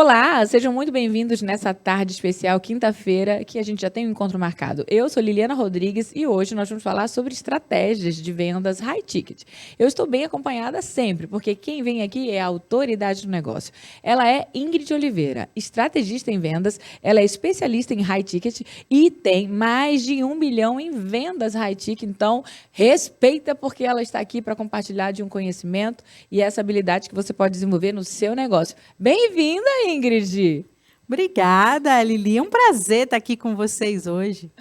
Olá, sejam muito bem-vindos nessa tarde especial, quinta-feira, que a gente já tem um encontro marcado. Eu sou Liliana Rodrigues e hoje nós vamos falar sobre estratégias de vendas high ticket. Eu estou bem acompanhada sempre, porque quem vem aqui é a autoridade do negócio. Ela é Ingrid Oliveira, estrategista em vendas, ela é especialista em high ticket e tem mais de 1 bilhão em vendas high ticket, então respeita porque ela está aqui para compartilhar de um conhecimento e essa habilidade que você pode desenvolver no seu negócio. Bem-vinda, Ingrid! Obrigada, Lili. É um prazer estar aqui com vocês hoje.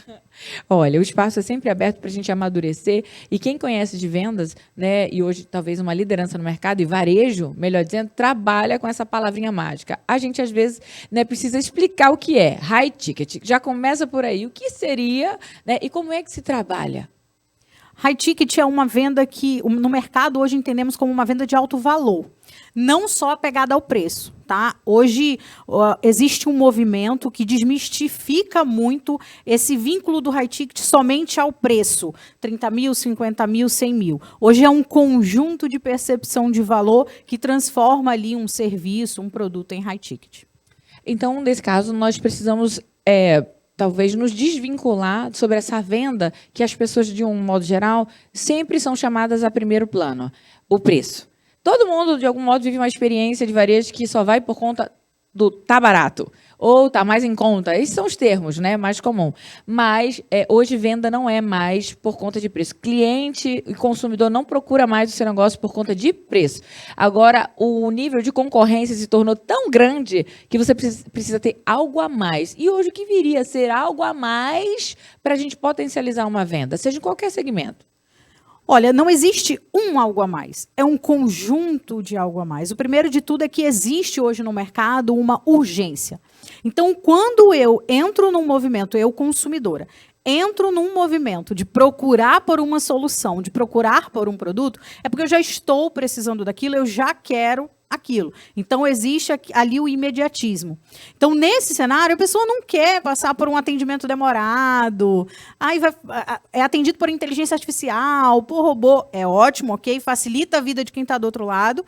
Olha, o espaço é sempre aberto para a gente amadurecer e quem conhece de vendas, né, e hoje talvez uma liderança no mercado e varejo, melhor dizendo, trabalha com essa palavrinha mágica. A gente às vezes, né, precisa explicar o que é high ticket. Já começa por aí, o que seria, né, e como é que se trabalha? High ticket é uma venda que no mercado hoje entendemos como uma venda de alto valor, não só apegada ao preço, tá? Hoje existe um movimento que desmistifica muito esse vínculo do high ticket somente ao preço, 30 mil, 50 mil, 100 mil. Hoje é um conjunto de percepção de valor que transforma ali um serviço, um produto em high ticket. Então, nesse caso, nós precisamos talvez nos desvincular sobre essa venda que as pessoas, de um modo geral, sempre são chamadas a primeiro plano, o preço. Todo mundo, de algum modo, vive uma experiência de varejo que só vai por conta do tá barato ou tá mais em conta. Esses são os termos, né, mais comum. Mas hoje venda não é mais por conta de preço. Cliente e consumidor não procura mais o seu negócio por conta de preço. Agora, o nível de concorrência se tornou tão grande que você precisa ter algo a mais. E hoje o que viria a ser algo a mais para a gente potencializar uma venda, seja em qualquer segmento? Olha, não existe um algo a mais, é um conjunto de algo a mais. O primeiro de tudo é que existe hoje no mercado uma urgência. Então, quando eu entro num movimento, eu consumidora, entro num movimento de procurar por uma solução, de procurar por um produto, é porque eu já estou precisando daquilo, eu já quero aquilo. Então, existe ali o imediatismo. Então, nesse cenário, a pessoa não quer passar por um atendimento demorado, aí é atendido por inteligência artificial, por robô. É ótimo, ok? Facilita a vida de quem está do outro lado.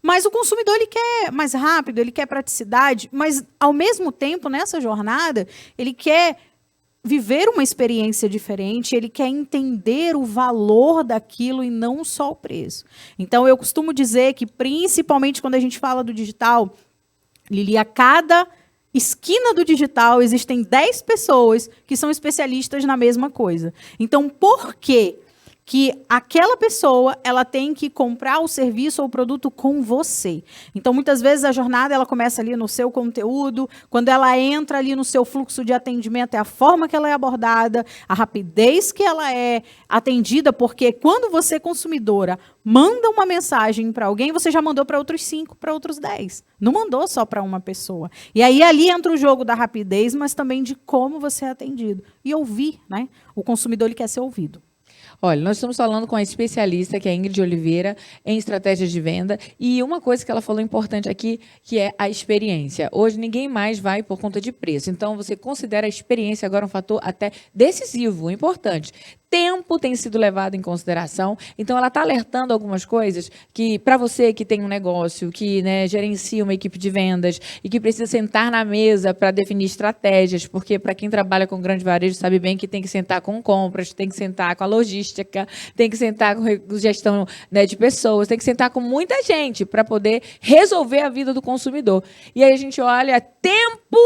Mas o consumidor ele quer mais rápido, ele quer praticidade, mas, ao mesmo tempo, nessa jornada, ele quer viver uma experiência diferente, ele quer entender o valor daquilo e não só o preço. Então, eu costumo dizer que, principalmente quando a gente fala do digital, Lili, a cada esquina do digital existem 10 pessoas que são especialistas na mesma coisa. Então, por quê que aquela pessoa ela tem que comprar o serviço ou o produto com você? Então, muitas vezes, a jornada ela começa ali no seu conteúdo, quando ela entra ali no seu fluxo de atendimento, é a forma que ela é abordada, a rapidez que ela é atendida, porque quando você, consumidora, manda uma mensagem para alguém, você já mandou para outros 5, para outros 10. Não mandou só para uma pessoa. E aí, ali entra o jogo da rapidez, mas também de como você é atendido. E ouvir, né? O consumidor ele quer ser ouvido. Olha, nós estamos falando com a especialista, que é a Ingrid Oliveira, em estratégias de venda. E uma coisa que ela falou importante aqui, que é a experiência. Hoje, ninguém mais vai por conta de preço. Então, você considera a experiência agora um fator até decisivo, importante. Tempo tem sido levado em consideração. Então, ela está alertando algumas coisas que, para você que tem um negócio, que, né, gerencia uma equipe de vendas e que precisa sentar na mesa para definir estratégias, porque para quem trabalha com grande varejo sabe bem que tem que sentar com compras, tem que sentar com a logística, tem que sentar com gestão, né, de pessoas, tem que sentar com muita gente para poder resolver a vida do consumidor. E aí a gente olha, tempo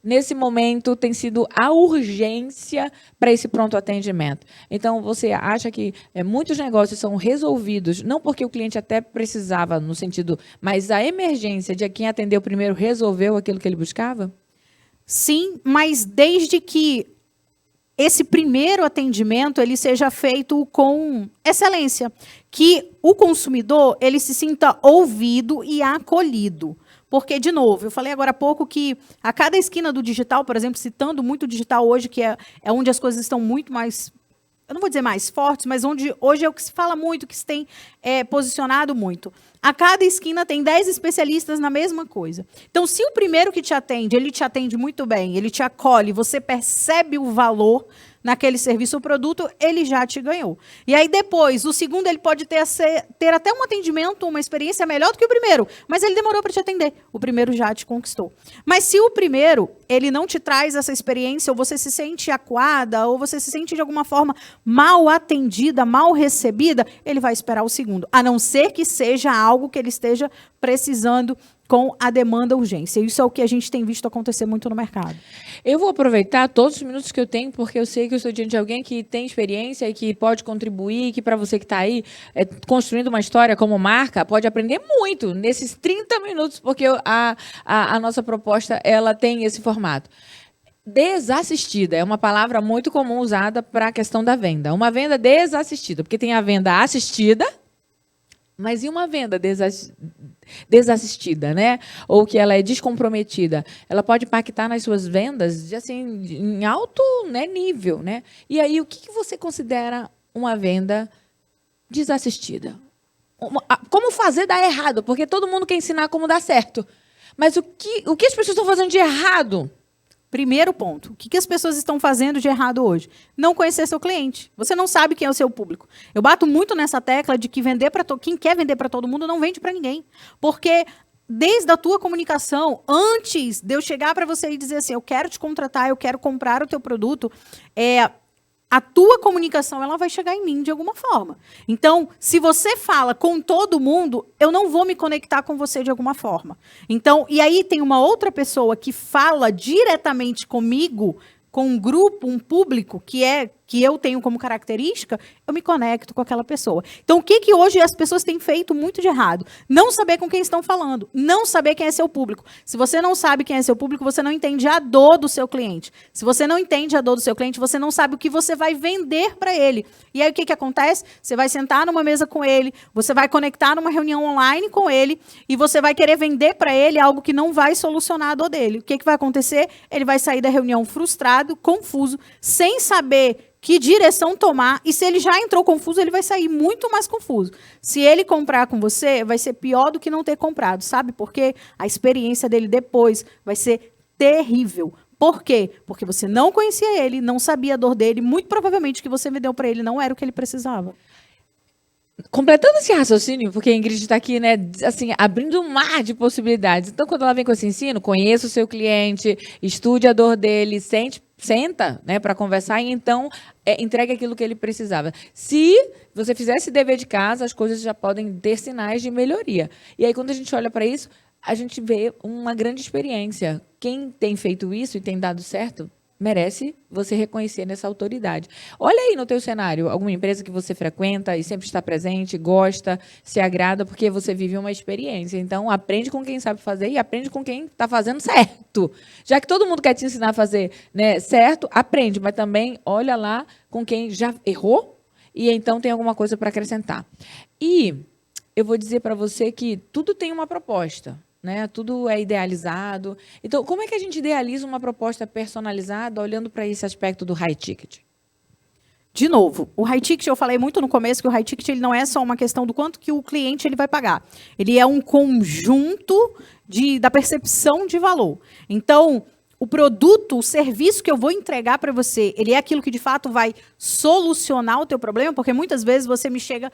nesse momento tem sido a urgência para esse pronto atendimento. Então, você acha que muitos negócios são resolvidos, não porque o cliente até precisava, no sentido, mas a emergência de quem atendeu primeiro resolveu aquilo que ele buscava? Sim, mas desde que esse primeiro atendimento ele seja feito com excelência, que o consumidor ele se sinta ouvido e acolhido. Porque, de novo, eu falei agora há pouco que a cada esquina do digital, por exemplo, citando muito o digital hoje, que é onde as coisas estão muito mais, eu não vou dizer mais fortes, mas onde hoje é o que se fala muito, que se tem posicionado muito. A cada esquina tem 10 especialistas na mesma coisa. Então, se o primeiro que te atende, ele te atende muito bem, ele te acolhe, você percebe o valor naquele serviço ou produto, ele já te ganhou. E aí depois, o segundo, ele pode ter até um atendimento, uma experiência melhor do que o primeiro, mas ele demorou para te atender. O primeiro já te conquistou. Mas se o primeiro, ele não te traz essa experiência, ou você se sente acuada, ou você se sente de alguma forma mal atendida, mal recebida, ele vai esperar o segundo. A não ser que seja algo que ele esteja precisando com a demanda urgência. Isso é o que a gente tem visto acontecer muito no mercado. Eu vou aproveitar todos os minutos que eu tenho, porque eu sei que eu estou diante de alguém que tem experiência e que pode contribuir, que para você que está aí construindo uma história como marca, pode aprender muito nesses 30 minutos, porque a nossa proposta ela tem esse formato. Desassistida é uma palavra muito comum usada para a questão da venda. Uma venda desassistida, porque tem a venda assistida, mas e uma venda desassistida, né? Ou que ela é descomprometida? Ela pode impactar nas suas vendas assim, em alto, né, nível, né? E aí, o que você considera uma venda desassistida? Como fazer dar errado? Porque todo mundo quer ensinar como dar certo. Mas o que as pessoas estão fazendo de errado? Primeiro ponto, o que as pessoas estão fazendo de errado hoje? Não conhecer seu cliente. Você não sabe quem é o seu público. Eu bato muito nessa tecla de que quem quer vender para todo mundo não vende para ninguém. Porque desde a tua comunicação, antes de eu chegar para você e dizer assim, eu quero te contratar, eu quero comprar o teu produto, a tua comunicação ela vai chegar em mim de alguma forma. Então, se você fala com todo mundo, eu não vou me conectar com você de alguma forma. Então, e aí tem uma outra pessoa que fala diretamente comigo, com um grupo, um público que eu tenho como característica, eu me conecto com aquela pessoa. Então, o que hoje as pessoas têm feito muito de errado? Não saber com quem estão falando, não saber quem é seu público. Se você não sabe quem é seu público, você não entende a dor do seu cliente. Se você não entende a dor do seu cliente, você não sabe o que você vai vender para ele. E aí, o que acontece? Você vai sentar numa mesa com ele, você vai conectar numa reunião online com ele e você vai querer vender para ele algo que não vai solucionar a dor dele. O que vai acontecer? Ele vai sair da reunião frustrado, confuso, sem saber que direção tomar, e se ele já entrou confuso, ele vai sair muito mais confuso. Se ele comprar com você, vai ser pior do que não ter comprado, sabe? Porque a experiência dele depois vai ser terrível. Por quê? Porque você não conhecia ele, não sabia a dor dele, muito provavelmente o que você vendeu para ele não era o que ele precisava. Completando esse raciocínio, porque a Ingrid está aqui, né, assim, abrindo um mar de possibilidades. Então, quando ela vem com esse ensino, conheça o seu cliente, estude a dor dele, senta, né, para conversar e então entregue aquilo que ele precisava. Se você fizer esse dever de casa, as coisas já podem ter sinais de melhoria. E aí, quando a gente olha para isso, a gente vê uma grande experiência. Quem tem feito isso e tem dado certo, merece você reconhecer nessa autoridade. Olha aí no teu cenário, alguma empresa que você frequenta e sempre está presente, gosta, se agrada, porque você vive uma experiência. Então, aprende com quem sabe fazer e aprende com quem está fazendo certo. Já que todo mundo quer te ensinar a fazer, né, certo, aprende, mas também olha lá com quem já errou e então tem alguma coisa para acrescentar. E eu vou dizer para você que tudo tem uma proposta. Né? Tudo é idealizado. Então, como é que a gente idealiza uma proposta personalizada olhando para esse aspecto do high ticket? De novo, o high ticket, eu falei muito no começo que o high ticket ele não é só uma questão do quanto que o cliente ele vai pagar. Ele é um conjunto da percepção de valor. Então, o produto, o serviço que eu vou entregar para você, ele é aquilo que de fato vai solucionar o teu problema, porque muitas vezes você me chega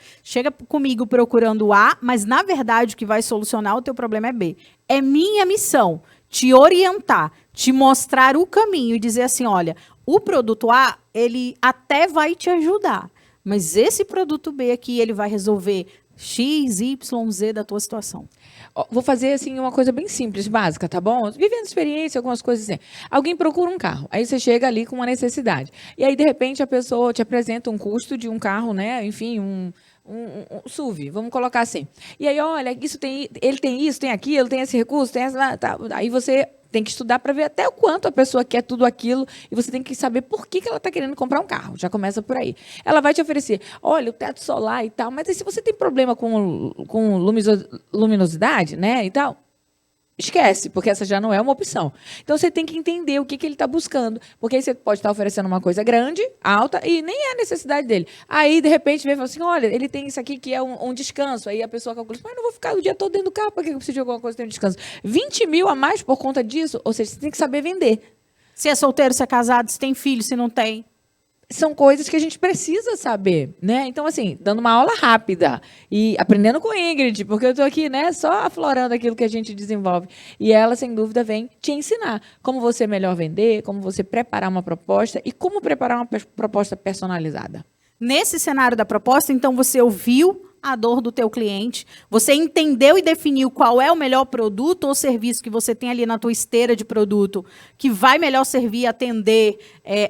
comigo procurando A, mas na verdade o que vai solucionar o teu problema é B. É minha missão te orientar, te mostrar o caminho e dizer assim, olha, o produto A, ele até vai te ajudar, mas esse produto B aqui, ele vai resolver X, Y, Z da tua situação. Vou fazer assim uma coisa bem simples, básica, tá bom? Vivendo experiência, algumas coisas assim. Alguém procura um carro, aí você chega ali com uma necessidade. E aí, de repente, a pessoa te apresenta um custo de um carro, né? Enfim, um SUV, vamos colocar assim. E aí, olha, ele tem isso, tem aquilo, tem esse recurso, tem essa... Tá. Aí você tem que estudar para ver até o quanto a pessoa quer tudo aquilo e você tem que saber por que ela está querendo comprar um carro. Já começa por aí. Ela vai te oferecer, olha, o teto solar e tal, mas aí, se você tem problema com luminosidade, né, e tal, esquece, porque essa já não é uma opção. Então, você tem que entender o que ele está buscando, porque aí você pode estar oferecendo uma coisa grande, alta, e nem é a necessidade dele. Aí, de repente, vem e fala assim, olha, ele tem isso aqui que é um descanso. Aí a pessoa calcula, mas eu não vou ficar o dia todo dentro do carro, por que eu preciso de alguma coisa que tem um descanso? 20 mil a mais por conta disso? Ou seja, você tem que saber vender. Se é solteiro, se é casado, se tem filho, se não tem. são coisas que a gente precisa saber, né? Então, assim, dando uma aula rápida e aprendendo com Ingrid, porque eu estou aqui, né, só aflorando aquilo que a gente desenvolve. E ela, sem dúvida, vem te ensinar como você melhor vender, como você preparar uma proposta e como preparar uma proposta personalizada. Nesse cenário da proposta, então, você ouviu a dor do teu cliente, você entendeu e definiu qual é o melhor produto ou serviço que você tem ali na tua esteira de produto, que vai melhor servir, atender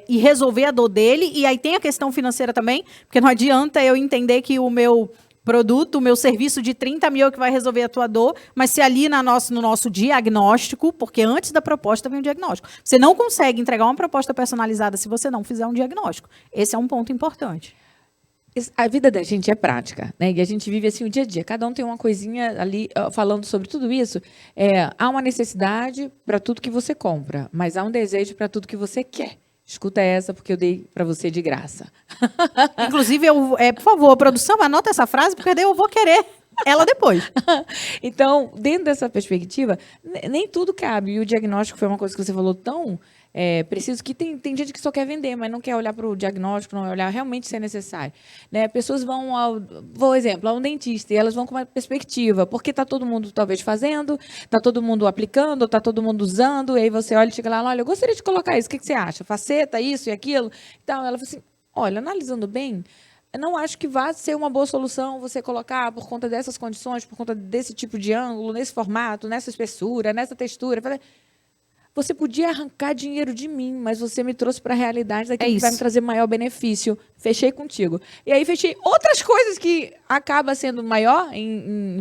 e resolver a dor dele. E aí tem a questão financeira também, porque não adianta eu entender que o meu produto, o meu serviço de 30 mil é que vai resolver a tua dor, mas se ali no nosso diagnóstico, porque antes da proposta vem o diagnóstico. Você não consegue entregar uma proposta personalizada se você não fizer um diagnóstico. Esse é um ponto importante. A vida da gente é prática, né? E a gente vive assim o dia a dia. Cada um tem uma coisinha ali falando sobre tudo isso. Há uma necessidade para tudo que você compra, mas há um desejo para tudo que você quer. Escuta essa, porque eu dei para você de graça. Inclusive, por favor, produção, anota essa frase, porque daí eu vou querer ela depois. Então, dentro dessa perspectiva, nem tudo cabe. E o diagnóstico foi uma coisa que você falou tão preciso que tem gente que só quer vender, mas não quer olhar para o diagnóstico, não olhar realmente se é necessário. Né? Pessoas vão por exemplo, a um dentista e elas vão com uma perspectiva, porque está todo mundo talvez fazendo, está todo mundo aplicando, está todo mundo usando, e aí você olha e chega lá, olha, eu gostaria de colocar isso, o que você acha? Faceta, isso e aquilo? Então, ela fala assim, olha, analisando bem, eu não acho que vá ser uma boa solução você colocar por conta dessas condições, por conta desse tipo de ângulo, nesse formato, nessa espessura, nessa textura. Você podia arrancar dinheiro de mim, mas você me trouxe para a realidade daquilo que vai me trazer maior benefício. Fechei contigo. E aí fechei outras coisas que acaba sendo maior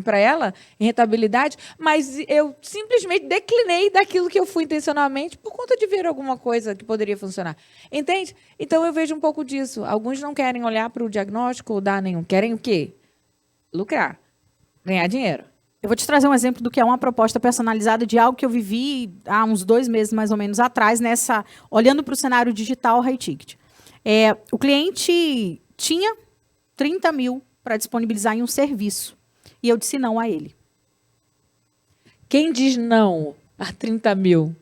para ela, em rentabilidade, mas eu simplesmente declinei daquilo que eu fui intencionalmente por conta de ver alguma coisa que poderia funcionar. Entende? Então eu vejo um pouco disso. Alguns não querem olhar para o diagnóstico ou dar nenhum. Querem o quê? Lucrar. Ganhar dinheiro. Eu vou te trazer um exemplo do que é uma proposta personalizada de algo que eu vivi há uns 2 meses, mais ou menos, atrás, olhando para o cenário digital high ticket. O cliente tinha 30 mil para disponibilizar em um serviço. E eu disse não a ele. Quem diz não a 30 mil?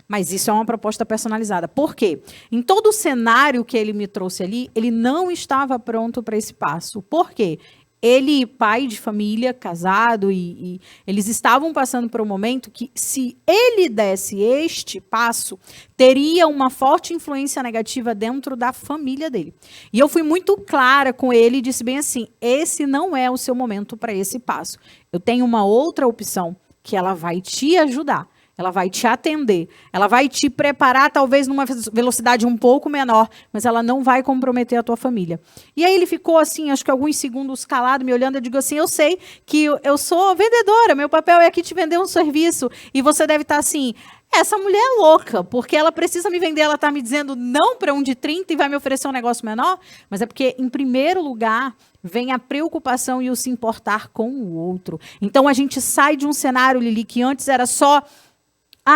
Mas isso é uma proposta personalizada. Por quê? Em todo o cenário que ele me trouxe ali, ele não estava pronto para esse passo. Por quê? Ele, pai de família, casado, e eles estavam passando por um momento que, se ele desse este passo, teria uma forte influência negativa dentro da família dele. E eu fui muito clara com ele e disse bem assim, esse não é o seu momento para esse passo. Eu tenho uma outra opção que ela vai te ajudar. Ela vai te atender, ela vai te preparar talvez numa velocidade um pouco menor, mas ela não vai comprometer a tua família. E aí ele ficou assim, acho que alguns segundos calado, me olhando, eu digo assim, eu sei que eu sou vendedora, meu papel é aqui te vender um serviço, e você deve estar assim, essa mulher é louca, porque ela precisa me vender, ela está me dizendo não para um de 30 e vai me oferecer um negócio menor, mas é porque, em primeiro lugar, vem a preocupação e o se importar com o outro. Então a gente sai de um cenário, Lili, que antes era só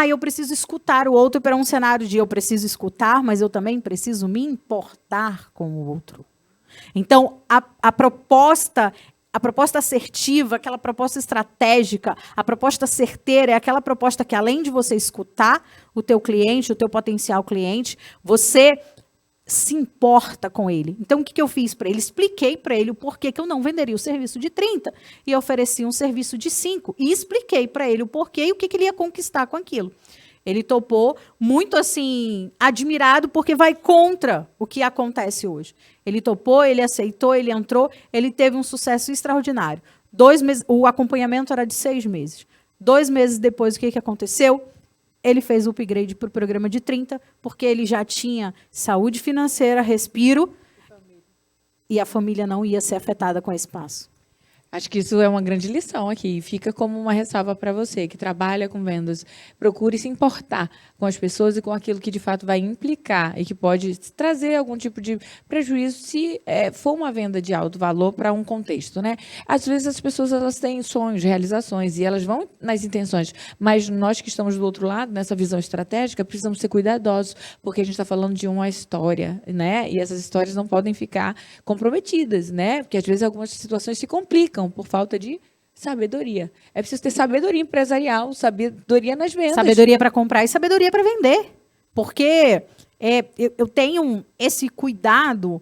eu preciso escutar o outro, para um cenário de eu preciso escutar, mas eu também preciso me importar com o outro. Então, a proposta assertiva, aquela proposta estratégica, a proposta certeira é aquela proposta que, além de você escutar o teu cliente, o teu potencial cliente, você se importa com ele. Então, o que eu fiz para ele? Expliquei para ele o porquê que eu não venderia o serviço de 30 e ofereci um serviço de 5. E expliquei para ele o porquê e o que ele ia conquistar com aquilo. Ele topou muito assim, admirado, porque vai contra o que acontece hoje. Ele topou, ele aceitou, ele entrou, ele teve um sucesso extraordinário. 2 meses, o acompanhamento era de 6 meses. 2 meses depois, o que aconteceu? Ele fez o upgrade para o programa de 30, porque ele já tinha saúde financeira, respiro, e a família não ia ser afetada com esse passo. Acho que isso é uma grande lição aqui. Fica como uma ressalva para você que trabalha com vendas. Procure se importar com as pessoas e com aquilo que de fato vai implicar e que pode trazer algum tipo de prejuízo se for uma venda de alto valor para um contexto, né? Às vezes as pessoas elas têm sonhos, realizações e elas vão nas intenções, mas nós que estamos do outro lado, nessa visão estratégica, precisamos ser cuidadosos, porque a gente está falando de uma história, né? E essas histórias não podem ficar comprometidas, né? Porque às vezes algumas situações se complicam por falta de sabedoria. É preciso ter sabedoria empresarial, sabedoria nas vendas. Sabedoria para comprar e sabedoria para vender. Porque eu tenho esse cuidado,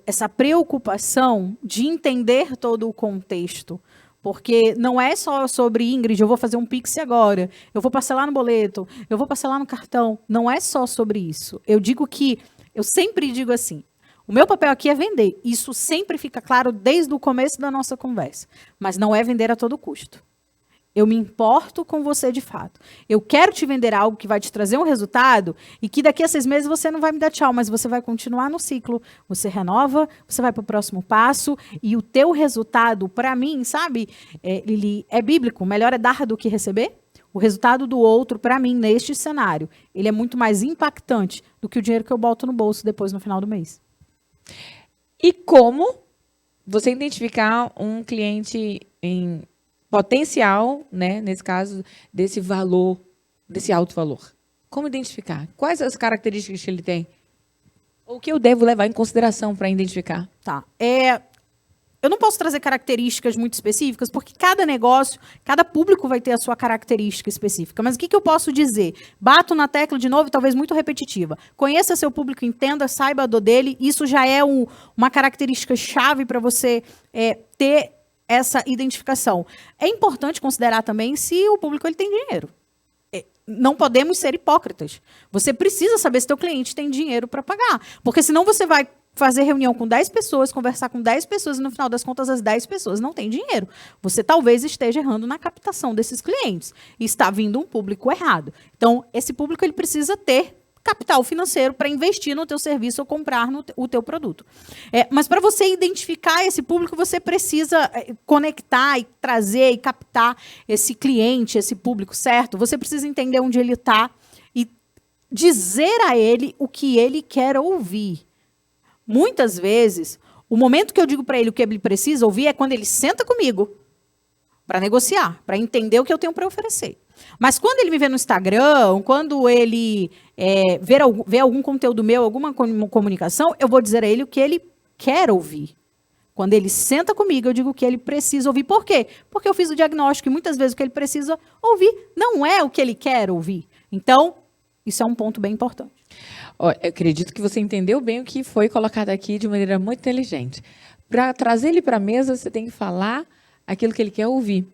essa preocupação de entender todo o contexto. Porque não é só sobre, Ingrid, eu vou fazer um Pix agora, eu vou parcelar no boleto, eu vou parcelar no cartão. Não é só sobre isso. Eu sempre digo assim, o meu papel aqui é vender. Isso sempre fica claro desde o começo da nossa conversa. Mas não é vender a todo custo. Eu me importo com você de fato. Eu quero te vender algo que vai te trazer um resultado e que daqui a 6 meses você não vai me dar tchau, mas você vai continuar no ciclo. Você renova, você vai para o próximo passo e o teu resultado, para mim, sabe, Lili, é bíblico. Melhor é dar do que receber. O resultado do outro, para mim, neste cenário, ele é muito mais impactante do que o dinheiro que eu boto no bolso depois no final do mês. E como você identificar um cliente em potencial, né, nesse caso, desse valor, desse alto valor? Como identificar? Quais as características que ele tem? O que eu devo levar em consideração para identificar? Tá. Eu não posso trazer características muito específicas, porque cada negócio, cada público vai ter a sua característica específica. Mas o que eu posso dizer? Bato na tecla de novo, talvez muito repetitiva. Conheça seu público, entenda, saiba a dor dele. Isso já é uma característica chave para você ter essa identificação. É importante considerar também se o público ele tem dinheiro. Não podemos ser hipócritas. Você precisa saber se teu cliente tem dinheiro para pagar. Porque senão você vai fazer reunião com 10 pessoas, conversar com 10 pessoas e no final das contas as 10 pessoas não têm dinheiro. Você talvez esteja errando na captação desses clientes e está vindo um público errado. Então, esse público ele precisa ter capital financeiro para investir no teu serviço ou comprar o teu produto. Mas para você identificar esse público, você precisa conectar e trazer e captar esse cliente, esse público, certo? Você precisa entender onde ele está e dizer a ele o que ele quer ouvir. Muitas vezes, o momento que eu digo para ele o que ele precisa ouvir é quando ele senta comigo para negociar, para entender o que eu tenho para oferecer. Mas quando ele me vê no Instagram, quando ele vê algum conteúdo meu, alguma comunicação, eu vou dizer a ele o que ele quer ouvir. Quando ele senta comigo, eu digo o que ele precisa ouvir. Por quê? Porque eu fiz o diagnóstico e muitas vezes o que ele precisa ouvir não é o que ele quer ouvir. Então, isso é um ponto bem importante. Eu acredito que você entendeu bem o que foi colocado aqui de maneira muito inteligente. Para trazer ele para a mesa, você tem que falar aquilo que ele quer ouvir.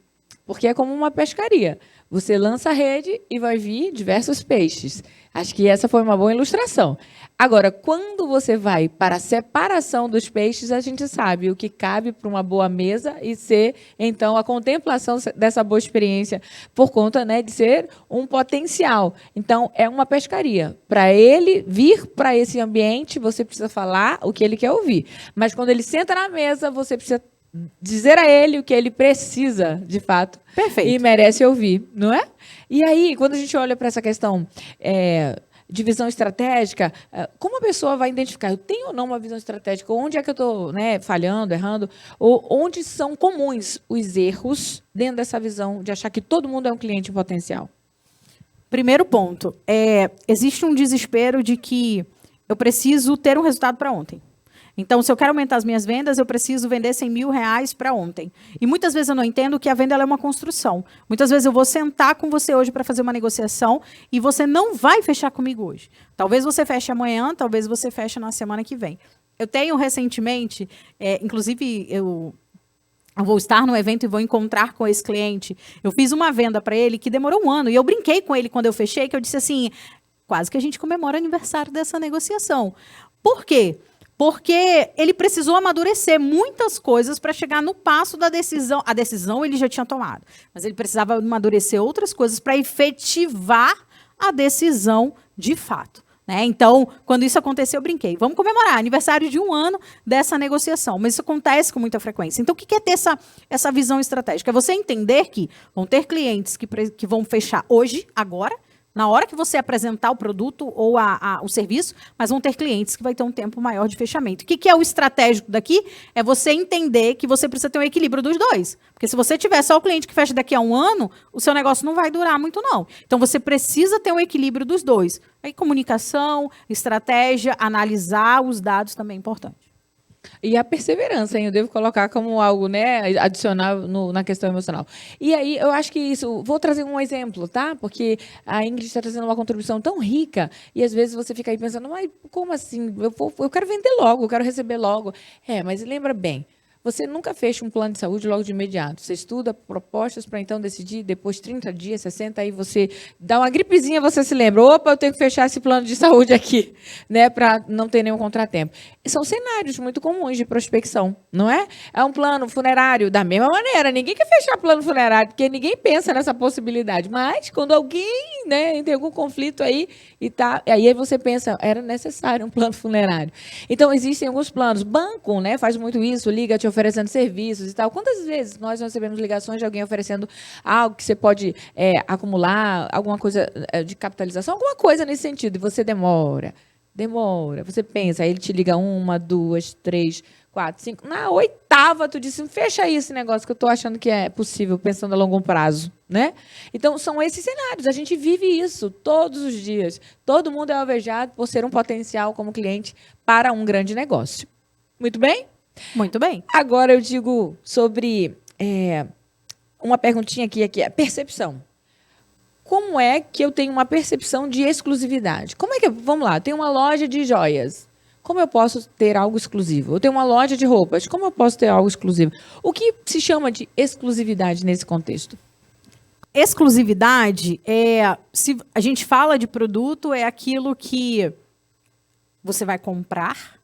Porque é como uma pescaria. Você lança a rede e vai vir diversos peixes. Acho que essa foi uma boa ilustração. Agora, quando você vai para a separação dos peixes, a gente sabe o que cabe para uma boa mesa e ser, então, a contemplação dessa boa experiência por conta, né, de ser um potencial. Então, é uma pescaria. Para ele vir para esse ambiente, você precisa falar o que ele quer ouvir. Mas quando ele senta na mesa, você precisa dizer a ele o que ele precisa, de fato. Perfeito. E merece ouvir, não é? E aí, quando a gente olha para essa questão de visão estratégica, como a pessoa vai identificar? Eu tenho ou não uma visão estratégica? Onde é que eu estou, né, falhando, errando? Ou onde são comuns os erros dentro dessa visão de achar que todo mundo é um cliente em potencial? Primeiro ponto, existe um desespero de que eu preciso ter um resultado para ontem. Então, se eu quero aumentar as minhas vendas, eu preciso vender 100 mil reais para ontem. E muitas vezes eu não entendo que a venda ela é uma construção. Muitas vezes eu vou sentar com você hoje para fazer uma negociação e você não vai fechar comigo hoje. Talvez você feche amanhã, talvez você feche na semana que vem. Eu tenho recentemente, inclusive eu vou estar no evento e vou encontrar com esse cliente. Eu fiz uma venda para ele que demorou 1 ano e eu brinquei com ele quando eu fechei, que eu disse assim, quase que a gente comemora o aniversário dessa negociação. Por quê? Porque ele precisou amadurecer muitas coisas para chegar no passo da decisão. A decisão ele já tinha tomado, mas ele precisava amadurecer outras coisas para efetivar a decisão de fato. Né? Então, quando isso aconteceu, eu brinquei. Vamos comemorar aniversário de 1 ano dessa negociação. Mas isso acontece com muita frequência. Então, o que é ter essa visão estratégica? É você entender que vão ter clientes que vão fechar hoje, agora, na hora que você apresentar o produto ou o serviço, mas vão ter clientes que vai ter um tempo maior de fechamento. O que é o estratégico daqui? É você entender que você precisa ter um equilíbrio dos dois. Porque se você tiver só o cliente que fecha daqui a 1 ano, o seu negócio não vai durar muito, não. Então, você precisa ter um equilíbrio dos dois. Aí, comunicação, estratégia, analisar os dados também é importante. E a perseverança, hein? Eu devo colocar como algo, né, adicional na questão emocional. E aí, eu acho que isso... Vou trazer um exemplo, tá? Porque a Ingrid está trazendo uma contribuição tão rica e, às vezes, você fica aí pensando, mas como assim? Eu quero vender logo, eu quero receber logo. Mas lembra bem, você nunca fecha um plano de saúde logo de imediato. Você estuda propostas para então decidir, depois 30 dias, 60, aí você dá uma gripezinha, você se lembra, opa, eu tenho que fechar esse plano de saúde aqui, né, para não ter nenhum contratempo. E são cenários muito comuns de prospecção, não é? É um plano funerário da mesma maneira. Ninguém quer fechar plano funerário, porque ninguém pensa nessa possibilidade. Mas quando alguém, né, tem algum conflito aí, aí você pensa, era necessário um plano funerário. Então, existem alguns planos. Banco, né, faz muito isso, liga te oferecendo serviços e tal. Quantas vezes nós recebemos ligações de alguém oferecendo algo que você pode acumular, alguma coisa de capitalização, alguma coisa nesse sentido, e você demora. Você pensa, aí ele te liga 1, 2, 3, 4, 5. Na 8ª, tu disse, fecha aí esse negócio que eu estou achando que é possível, pensando a longo prazo, né? Então, são esses cenários. A gente vive isso todos os dias. Todo mundo é alvejado por ser um potencial como cliente para um grande negócio. Muito bem? Muito bem. Agora eu digo sobre uma perguntinha aqui, a percepção. Como é que eu tenho uma percepção de exclusividade? Vamos lá, eu tenho uma loja de joias. Como eu posso ter algo exclusivo? Eu tenho uma loja de roupas. Como eu posso ter algo exclusivo? O que se chama de exclusividade nesse contexto? Exclusividade se a gente fala de produto, é aquilo que você vai comprar.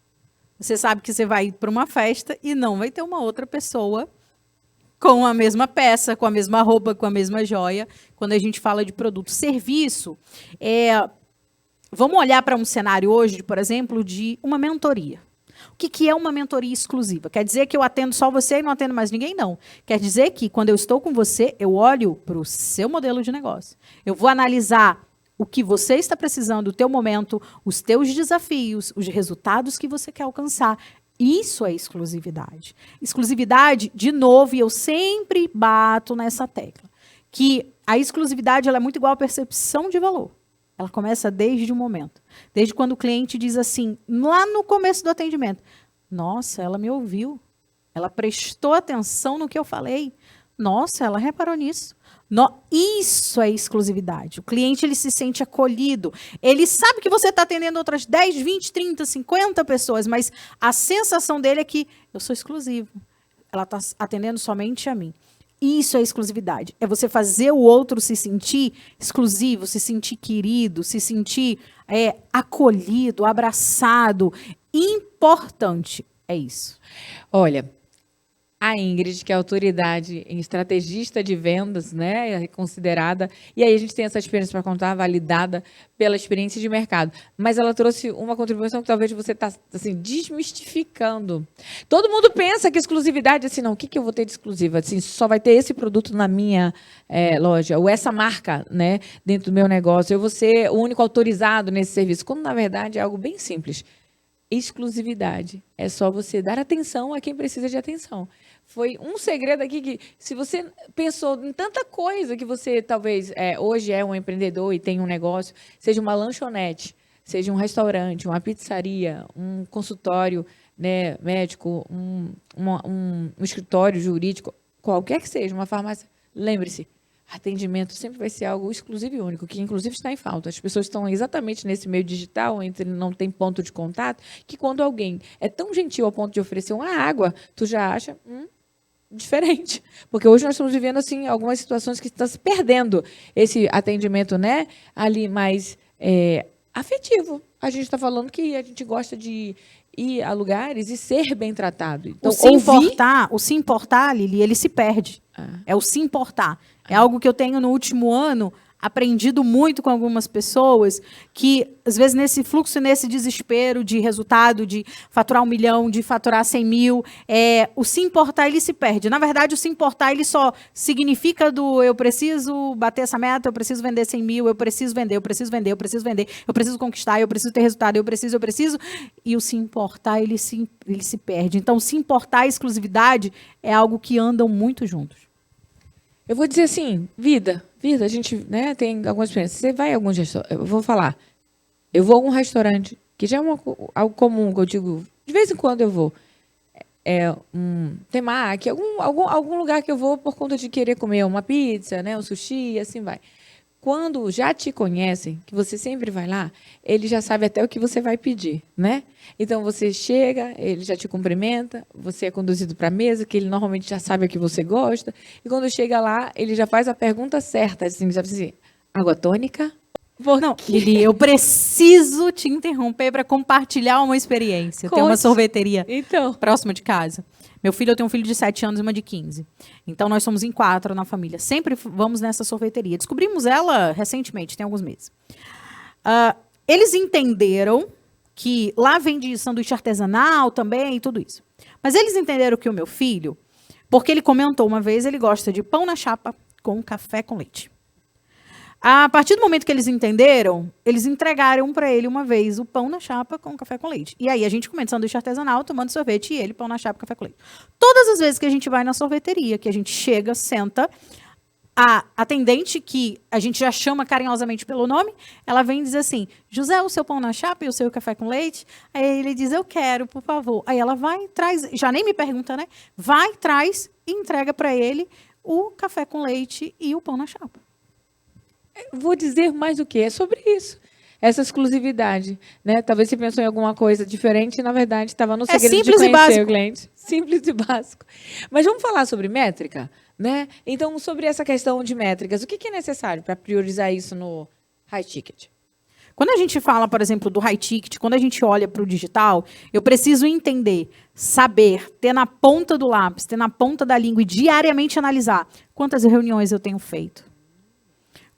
Você sabe que você vai ir para uma festa e não vai ter uma outra pessoa com a mesma peça, com a mesma roupa, com a mesma joia. Quando a gente fala de produto. Serviço, vamos olhar para um cenário hoje, por exemplo, de uma mentoria. O que é uma mentoria exclusiva? Quer dizer que eu atendo só você e não atendo mais ninguém? Não. Quer dizer que quando eu estou com você, eu olho para o seu modelo de negócio. Eu vou analisar o que você está precisando, o teu momento, os teus desafios, os resultados que você quer alcançar. Isso é exclusividade. Exclusividade, de novo, e eu sempre bato nessa tecla, que a exclusividade ela é muito igual à percepção de valor. Ela começa desde o momento. Desde quando o cliente diz assim, lá no começo do atendimento, nossa, ela me ouviu. Ela prestou atenção no que eu falei. Nossa, ela reparou nisso. Isso é exclusividade. O cliente ele se sente acolhido. Ele sabe que você está atendendo outras 10, 20, 30, 50 pessoas, mas a sensação dele é que eu sou exclusivo. Ela está atendendo somente a mim. Isso é exclusividade. É você fazer o outro se sentir exclusivo, se sentir querido, se sentir acolhido, abraçado. Importante. É isso. Olha, a Ingrid, que é autoridade em estrategista de vendas, né, é considerada, e aí a gente tem essa experiência para contar, validada pela experiência de mercado. Mas ela trouxe uma contribuição que talvez você está assim, desmistificando. Todo mundo pensa que exclusividade, assim, não, o que eu vou ter de exclusiva? Assim, só vai ter esse produto na minha loja, ou essa marca, né, dentro do meu negócio. Eu vou ser o único autorizado nesse serviço, quando, na verdade, é algo bem simples. Exclusividade. É só você dar atenção a quem precisa de atenção. Foi um segredo aqui que, se você pensou em tanta coisa que você talvez hoje é um empreendedor e tem um negócio, seja uma lanchonete, seja um restaurante, uma pizzaria, um consultório, né, médico, um escritório jurídico, qualquer que seja, uma farmácia, lembre-se, atendimento sempre vai ser algo exclusivo e único, que inclusive está em falta. As pessoas estão exatamente nesse meio digital, entre não tem ponto de contato, que quando alguém é tão gentil ao ponto de oferecer uma água, tu já acha diferente. Porque hoje nós estamos vivendo assim algumas situações que está se perdendo esse atendimento, né, ali mais afetivo. A gente está falando que a gente gosta de ir a lugares e ser bem tratado. Então, o se importar, Lili, ele se perde. É o se importar. É algo que eu tenho no último ano aprendido muito com algumas pessoas que, às vezes, nesse fluxo, nesse desespero de resultado, de faturar 1 milhão, de faturar 100 mil, o se importar, ele se perde. Na verdade, o se importar, ele só significa eu preciso bater essa meta, eu preciso vender 100 mil, eu preciso vender, eu preciso vender, eu preciso vender, eu preciso conquistar, eu preciso ter resultado, eu preciso. E o se importar, ele se perde. Então, se importar e exclusividade é algo que andam muito juntos. Eu vou dizer assim, vida, a gente, né, tem algumas experiências. Você vai a alguns restaurantes, eu vou falar, eu vou a algum restaurante, que já é algo comum, que eu digo, de vez em quando eu vou. um temaki, algum lugar que eu vou por conta de querer comer uma pizza, né, um sushi, e assim vai. Quando já te conhecem, que você sempre vai lá, ele já sabe até o que você vai pedir, né? Então você chega, ele já te cumprimenta, você é conduzido para a mesa, que ele normalmente já sabe o que você gosta, e quando chega lá, ele já faz a pergunta certa, assim, já assim, água tônica? Não, Lili, eu preciso te interromper para compartilhar uma experiência. Tem uma Conte. sorveteria Então. próxima de casa. Eu tenho um filho de 7 anos e uma de 15. Então, nós somos em 4 na família. Sempre vamos nessa sorveteria. Descobrimos ela recentemente, tem alguns meses. Eles entenderam que lá vende sanduíche artesanal também e tudo isso. Mas eles entenderam que o meu filho, porque ele comentou uma vez, ele gosta de pão na chapa com café com leite. A partir do momento que eles entenderam, eles entregaram para ele uma vez o pão na chapa com café com leite. E aí a gente comendo sanduíche artesanal, tomando sorvete e ele pão na chapa com café com leite. Todas as vezes que a gente vai na sorveteria, que a gente chega, senta, a atendente, que a gente já chama carinhosamente pelo nome, ela vem e diz assim, José, o seu pão na chapa e o seu café com leite? Aí ele diz, eu quero, por favor. Aí ela vai, traz, já nem me pergunta, né? Vai, traz e entrega para ele o café com leite e o pão na chapa. Vou dizer mais do que é sobre isso. Essa exclusividade, né? Talvez você pensou em alguma coisa diferente e, na verdade, estava no segredo de conhecer o cliente. Simples e básico. Mas vamos falar sobre métrica, né? Então, sobre essa questão de métricas, o que é necessário para priorizar isso no high ticket? Quando a gente fala, por exemplo, do high ticket, quando a gente olha para o digital, eu preciso entender, saber, ter na ponta do lápis, ter na ponta da língua e diariamente analisar quantas reuniões eu tenho feito.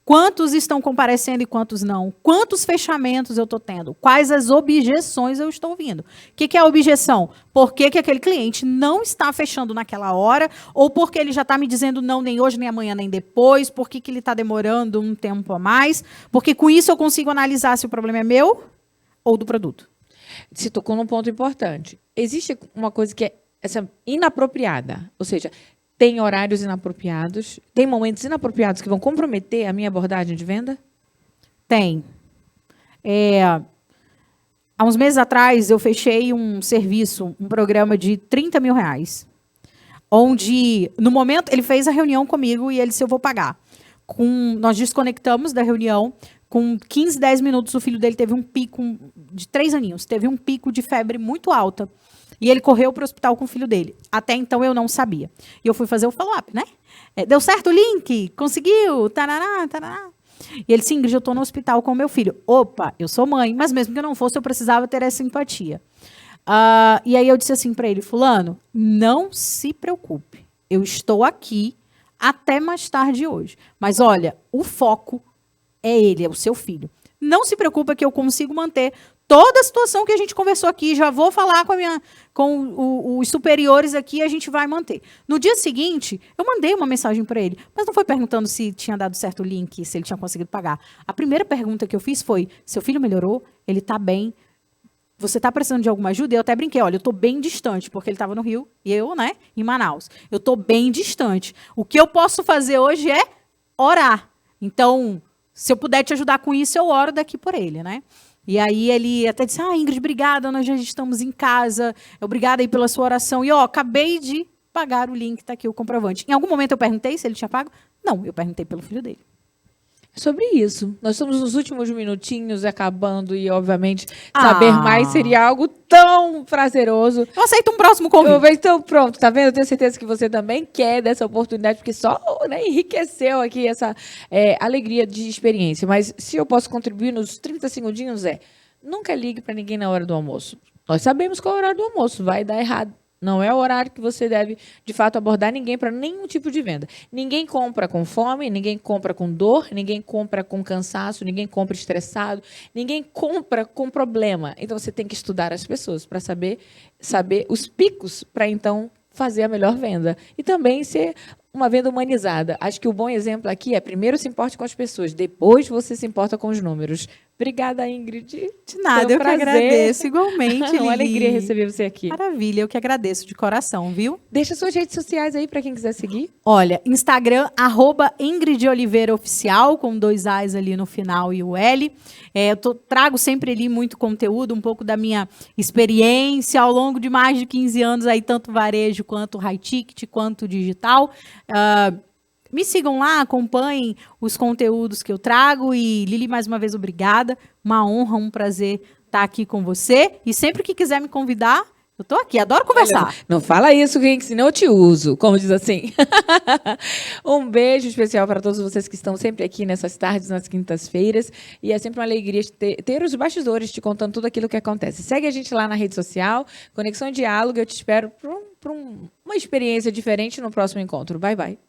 Quantos estão comparecendo e quantos não? Quantos fechamentos eu estou tendo? Quais as objeções eu estou ouvindo? O que é a objeção? Por que aquele cliente não está fechando naquela hora? Ou porque ele já está me dizendo não nem hoje, nem amanhã, nem depois? Por que ele está demorando um tempo a mais? Porque com isso eu consigo analisar se o problema é meu ou do produto. Você tocou num ponto importante. Existe uma coisa que é essa inapropriada, ou seja, tem horários inapropriados? Tem momentos inapropriados que vão comprometer a minha abordagem de venda? Tem. Há uns meses atrás, eu fechei um serviço, um programa de R$30 mil, onde, no momento, ele fez a reunião comigo e ele disse, eu vou pagar. Nós desconectamos da reunião, com 15, 10 minutos, o filho dele teve um pico, de 3 aninhos, teve um pico de febre muito alta. E ele correu para o hospital com o filho dele. Até então, eu não sabia. E eu fui fazer o follow-up, né? Deu certo o link? Conseguiu? Tarará, tarará. E ele, sim, Ingrid, eu estou no hospital com o meu filho. Opa, eu sou mãe, mas mesmo que eu não fosse, eu precisava ter essa empatia. E aí eu disse assim para ele, fulano, não se preocupe. Eu estou aqui até mais tarde hoje. Mas, olha, o foco é ele, é o seu filho. Não se preocupa que eu consigo manter toda a situação que a gente conversou aqui, já vou falar com os superiores aqui, a gente vai manter. No dia seguinte, eu mandei uma mensagem para ele, mas não foi perguntando se tinha dado certo o link, se ele tinha conseguido pagar. A primeira pergunta que eu fiz foi, seu filho melhorou? Ele está bem? Você está precisando de alguma ajuda? Eu até brinquei, olha, eu estou bem distante, porque ele estava no Rio e eu, né, em Manaus. Eu estou bem distante. O que eu posso fazer hoje é orar. Então, se eu puder te ajudar com isso, eu oro daqui por ele, né? E aí ele até disse, Ingrid, obrigada, nós já estamos em casa, obrigada aí pela sua oração. E, acabei de pagar o link, está aqui o comprovante. Em algum momento eu perguntei se ele tinha pago? Não, eu perguntei pelo filho dele. Sobre isso. Nós estamos nos últimos minutinhos acabando e, obviamente, saber mais seria algo tão prazeroso. Eu aceito um próximo convite. Então, pronto, tá vendo? Eu tenho certeza que você também quer dessa oportunidade, porque só enriqueceu aqui essa alegria de experiência. Mas se eu posso contribuir nos 30 segundinhos, nunca ligue para ninguém na hora do almoço. Nós sabemos qual é o horário do almoço, vai dar errado. Não é o horário que você deve, de fato, abordar ninguém para nenhum tipo de venda. Ninguém compra com fome, ninguém compra com dor, ninguém compra com cansaço, ninguém compra estressado, ninguém compra com problema. Então, você tem que estudar as pessoas para saber os picos para, então, fazer a melhor venda. E também ser uma venda humanizada. Acho que o bom exemplo aqui é, primeiro se importe com as pessoas, depois você se importa com os números. Obrigada, Ingrid. De nada, Foi um eu que prazer. agradeço igualmente, Uma Lili. alegria receber você aqui. Maravilha, eu que agradeço de coração, viu? Deixa suas redes sociais aí para quem quiser seguir. Olha, Instagram, @Ingrid Oliveira Oficial, com 2 A's ali no final e o L. Eu trago sempre ali muito conteúdo, um pouco da minha experiência ao longo de mais de 15 anos, aí tanto varejo, quanto high ticket, quanto digital. Me sigam lá, acompanhem os conteúdos que eu trago. E, Lili, mais uma vez, obrigada. Uma honra, um prazer estar aqui com você. E sempre que quiser me convidar, eu tô aqui, adoro conversar. Não fala isso, que senão eu te uso, como diz assim. Um beijo especial para todos vocês que estão sempre aqui nessas tardes, nas quintas-feiras. E é sempre uma alegria ter os bastidores te contando tudo aquilo que acontece. Segue a gente lá na rede social, Conexão Diálogo. Eu te espero para uma experiência diferente no próximo encontro. Bye, bye.